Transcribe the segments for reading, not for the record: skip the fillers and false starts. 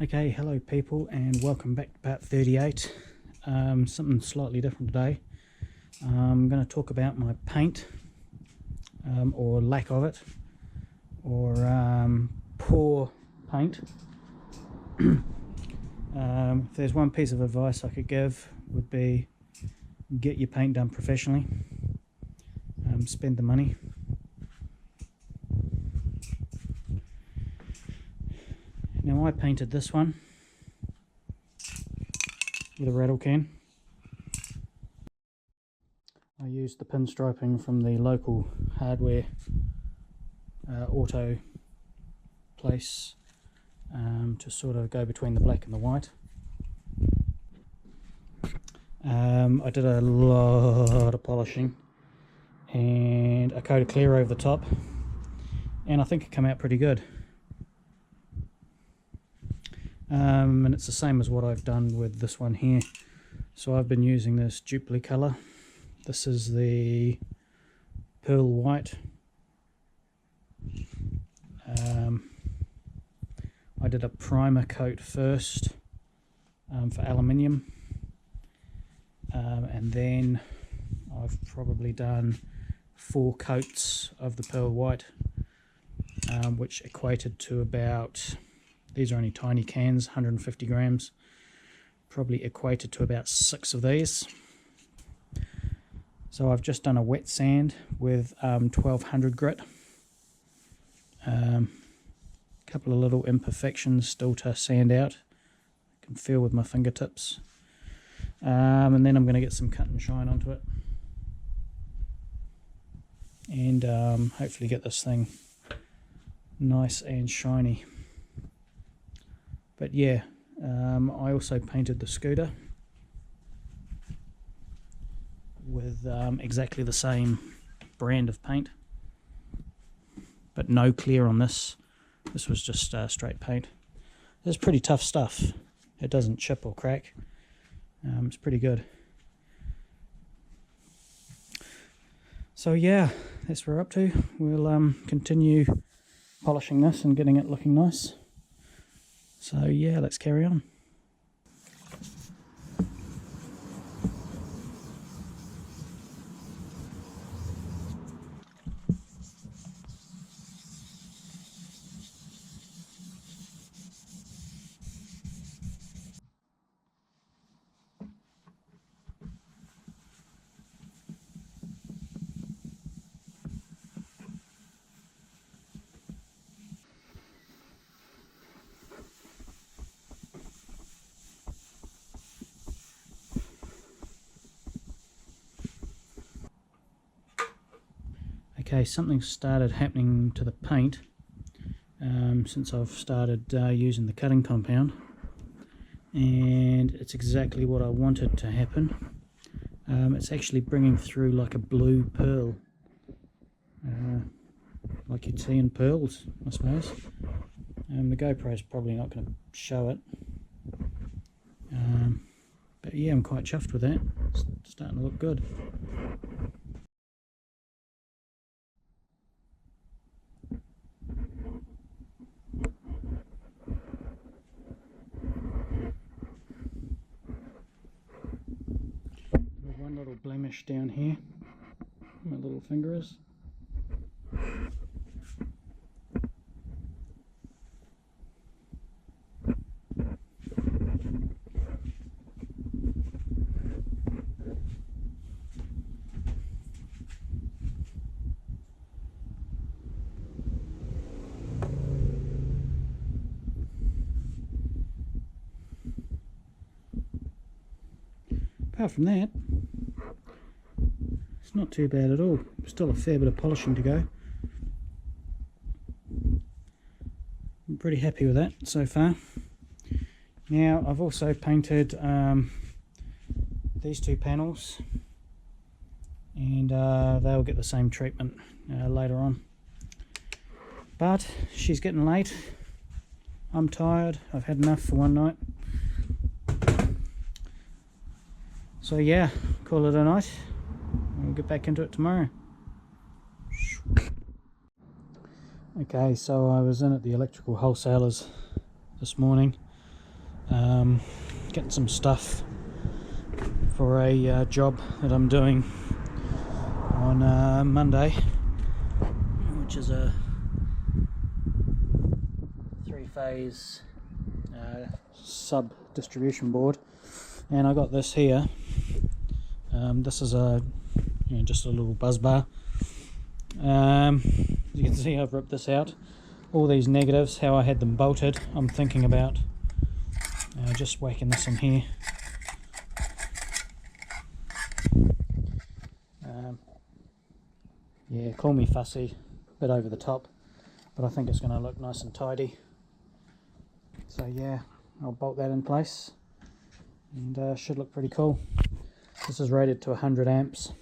Okay, hello people and welcome back to part 38. Something slightly different today. I'm going to talk about my paint, or lack of it, or poor paint. If there's one piece of advice I could give, would be get your paint done professionally. Spend the money. Now I painted this one with a rattle can. I used the pinstriping from the local hardware auto place to sort of go between the black and the white. I did a lot of polishing and a coat of clear over the top, and I think it came out pretty good. And it's the same as what I've done with this one here. So I've been using this Duplicolor. This is the pearl white. I did a primer coat first for aluminium, and then I've probably done 4 coats of the pearl white, which equated to about, these are only tiny cans, 150 grams, probably equated to about 6 of these. So I've just done a wet sand with 1200 grit. Couple of little imperfections still to sand out. I can feel with my fingertips. And then I'm going to get some cut and shine onto it. And hopefully get this thing nice and shiny. But yeah, I also painted the scooter with exactly the same brand of paint, but no clear on this. This was just straight paint. It's pretty tough stuff. It doesn't chip or crack. It's pretty good. So yeah, that's what we're up to. We'll continue polishing this and getting it looking nice. So yeah, let's carry on. Okay, something started happening to the paint since I've started using the cutting compound, and it's exactly what I wanted to happen. It's actually bringing through like a blue pearl, like you'd see in pearls, I suppose. The GoPro's probably not going to show it, but yeah, I'm quite chuffed with that. It's starting to look good. One little blemish down here, my little finger is. Apart from that, it's not too bad at all. Still a fair bit of polishing to go. I'm pretty happy with that so far. Now I've also painted these 2 panels, and they'll get the same treatment later on. But she's getting late. I'm tired. I've had enough for one night. So yeah, call it a night. We'll get back into it tomorrow. Okay, so I was in at the electrical wholesalers this morning, getting some stuff for a job that I'm doing on Monday, which is a 3-phase sub distribution board, and I got this here. This is just a little buzz bar. As you can see, I've ripped this out. All these negatives, how I had them bolted, I'm thinking about just whacking this in here. Yeah, call me fussy, a bit over the top, but I think it's going to look nice and tidy. So yeah, I'll bolt that in place, and should look pretty cool. This is rated to 100 amps,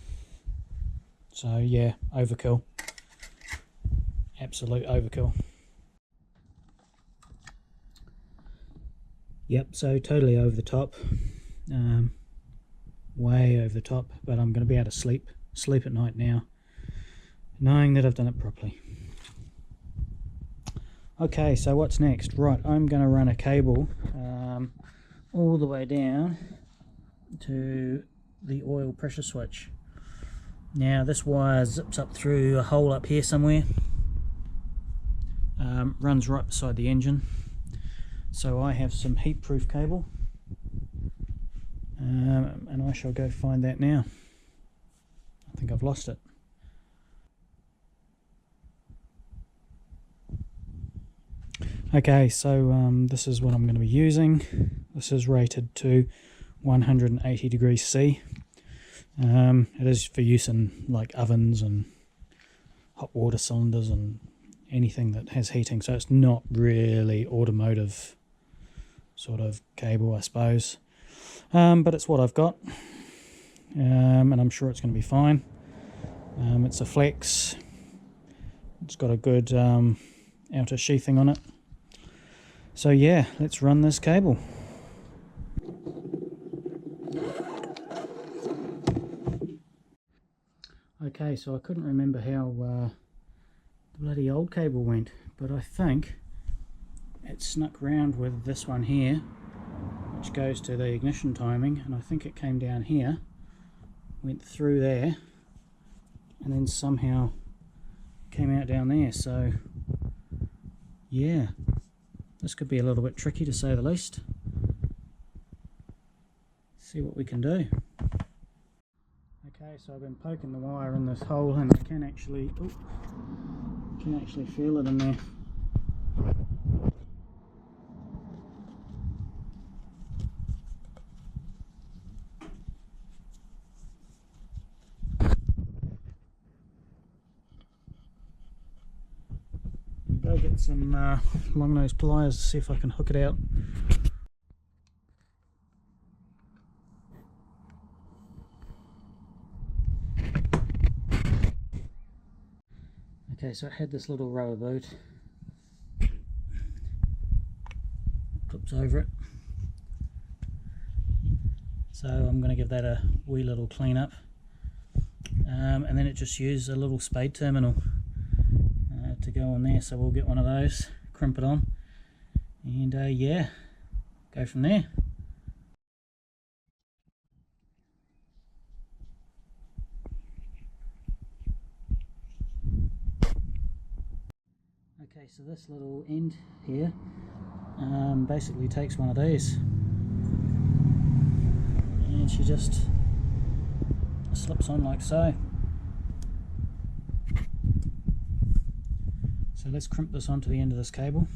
so yeah, overkill, absolute overkill. Yep, so totally over the top, way over the top, but I'm going to be able to sleep at night now, knowing that I've done it properly. Okay, so what's next? Right, I'm going to run a cable all the way down to the oil pressure switch. Now this wire zips up through a hole up here somewhere, runs right beside the engine. So I have some heat-proof cable, and I shall go find that now. I think I've lost it. Okay, so this is what I'm going to be using. This is rated to 180 degrees C. It is for use in like ovens and hot water cylinders and anything that has heating, so it's not really automotive sort of cable, I suppose, but it's what I've got, and I'm sure it's going to be fine. It's a flex, it's got a good outer sheathing on it. So yeah, let's run this cable. Okay, so I couldn't remember how the bloody old cable went, but I think it snuck round with this one here, which goes to the ignition timing, and I think it came down here, went through there, and then somehow came out down there. So yeah, this could be a little bit tricky, to say the least. See what we can do. Okay, so I've been poking the wire in this hole, and I can actually feel it in there. Go get some long nose pliers to see if I can hook it out. Okay, so it had this little rubber boot, clips over it, so I'm going to give that a wee little clean up, and then it just used a little spade terminal to go on there, so we'll get one of those, crimp it on, and yeah, go from there. Okay, so this little end here basically takes one of these, and she just slips on like so. So let's crimp this onto the end of this cable.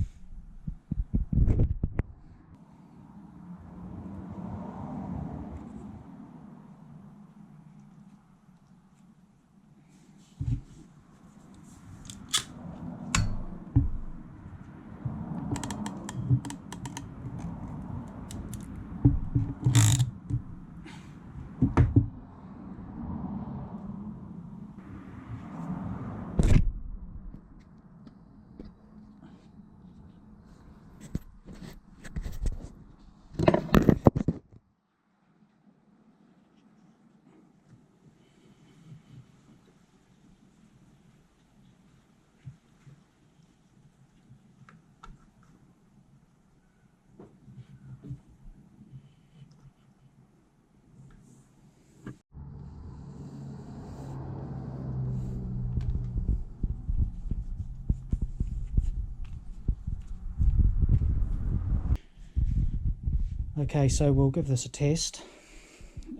Okay, so we'll give this a test.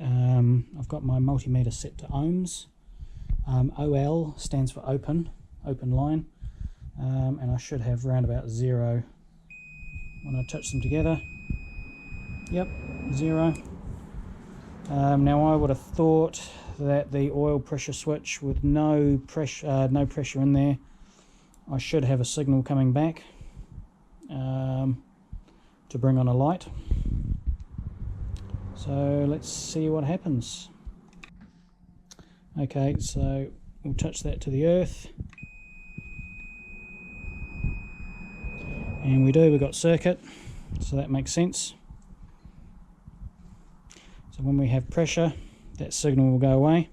I've got my multimeter set to ohms. OL stands for open line, and I should have round about 0 when I touch them together. Yep, 0. Now I would have thought that the oil pressure switch with no pressure in there, I should have a signal coming back to bring on a light. So let's see what happens. Okay, so we'll touch that to the earth, and we've got circuit, so that makes sense. So when we have pressure, that signal will go away.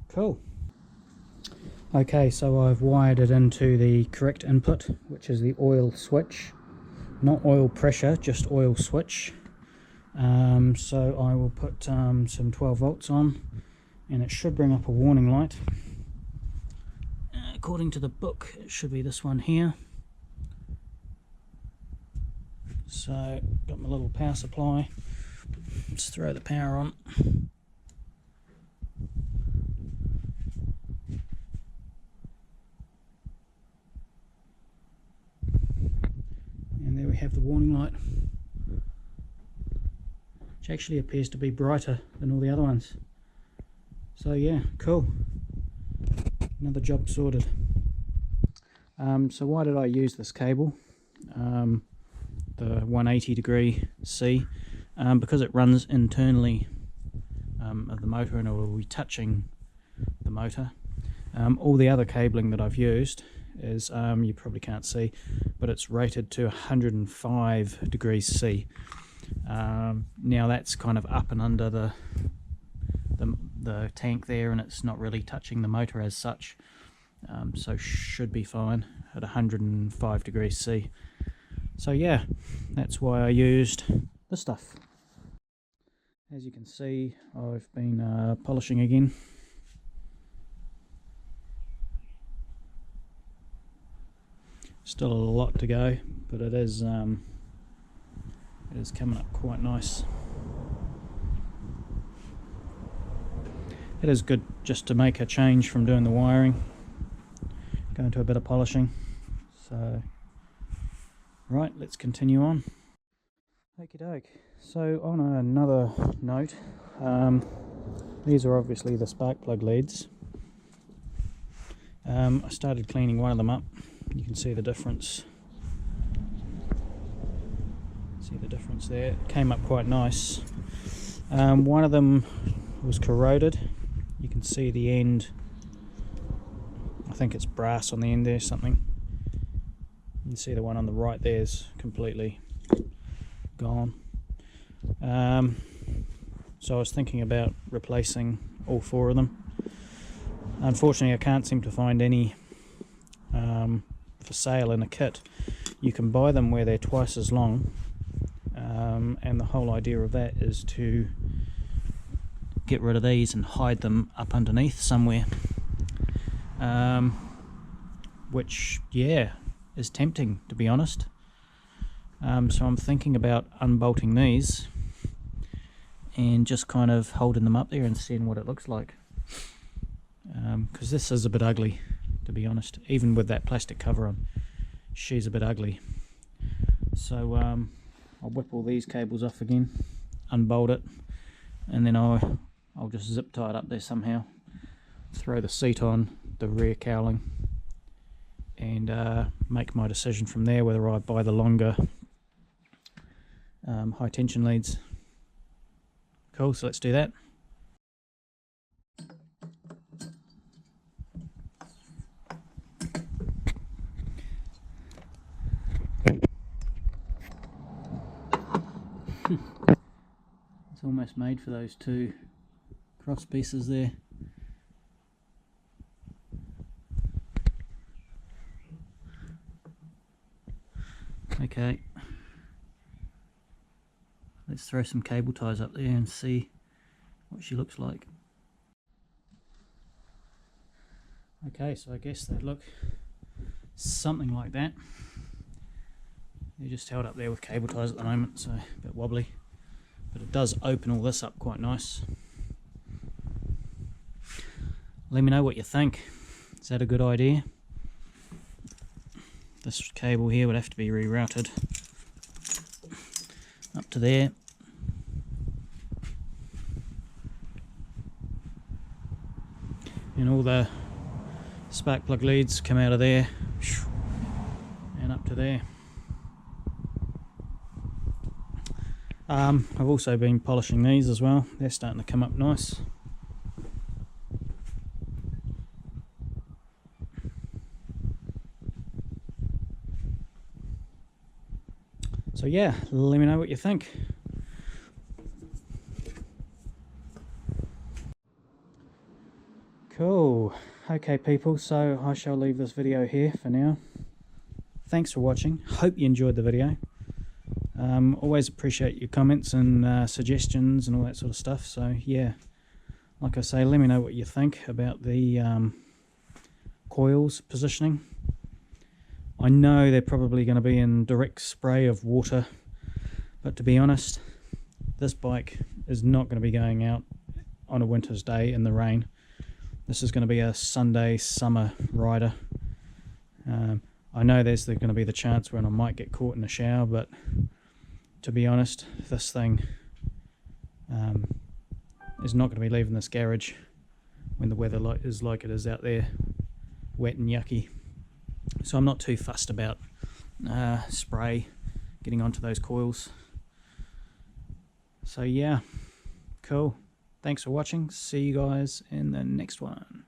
Cool. Okay, so I've wired it into the correct input, which is the oil switch. Not oil pressure, just oil switch. So I will put some 12 volts on, and it should bring up a warning light. According to the book, it should be this one here. So, got my little power supply. Let's throw the power on. And there we have the warning light, which actually appears to be brighter than all the other ones. So yeah, cool. Another job sorted. So why did I use this cable? The 180 degree C, because it runs internally of the motor, and it will be touching the motor. All the other cabling that I've used is, you probably can't see, but it's rated to 105 degrees C. Now that's kind of up and under the tank there, and it's not really touching the motor as such, so should be fine at 105 degrees C. So yeah, that's why I used this stuff. As you can see, I've been polishing again. Still a lot to go, but it is coming up quite nice. It is good just to make a change from doing the wiring, go into a bit of polishing. So right, let's continue on. Okie doke. So on another note, these are obviously the spark plug leads. I started cleaning one of them up. You can see the difference. See the difference there. It came up quite nice. One of them was corroded. You can see the end. I think it's brass on the end there, something. You can see the one on the right there is completely gone. So I was thinking about replacing all 4 of them. Unfortunately, I can't seem to find any for sale in a kit. You can buy them where they're twice as long, and the whole idea of that is to get rid of these and hide them up underneath somewhere, which, yeah, is tempting, to be honest. So I'm thinking about unbolting these and just kind of holding them up there and seeing what it looks like, because this is a bit ugly, to be honest. Even with that plastic cover on, she's a bit ugly. So I'll whip all these cables off again, unbolt it, and then I'll just zip tie it up there somehow, throw the seat on, the rear cowling, and make my decision from there whether I buy the longer high tension leads. Cool, so let's do that. It's almost made for those 2 cross pieces there. Okay, let's throw some cable ties up there and see what she looks like. Okay, so I guess they look something like that. They're just held up there with cable ties at the moment, so a bit wobbly. But it does open all this up quite nice. Let me know what you think. Is that a good idea? This cable here would have to be rerouted up to there. And all the spark plug leads come out of there and up to there. I've also been polishing these as well. They're starting to come up nice. So yeah, let me know what you think. Cool. Okay people, so I shall leave this video here for now. Thanks for watching. Hope you enjoyed the video. Always appreciate your comments and suggestions and all that sort of stuff. So yeah, like I say, let me know what you think about the coils positioning. I know they're probably going to be in direct spray of water, but to be honest, this bike is not going to be going out on a winter's day in the rain. This is going to be a Sunday summer rider. I know there's going to be the chance when I might get caught in the shower, but to be honest, this thing is not going to be leaving this garage when the weather is like it is out there, wet and yucky. So I'm not too fussed about spray getting onto those coils. So yeah, cool. Thanks for watching. See you guys in the next one.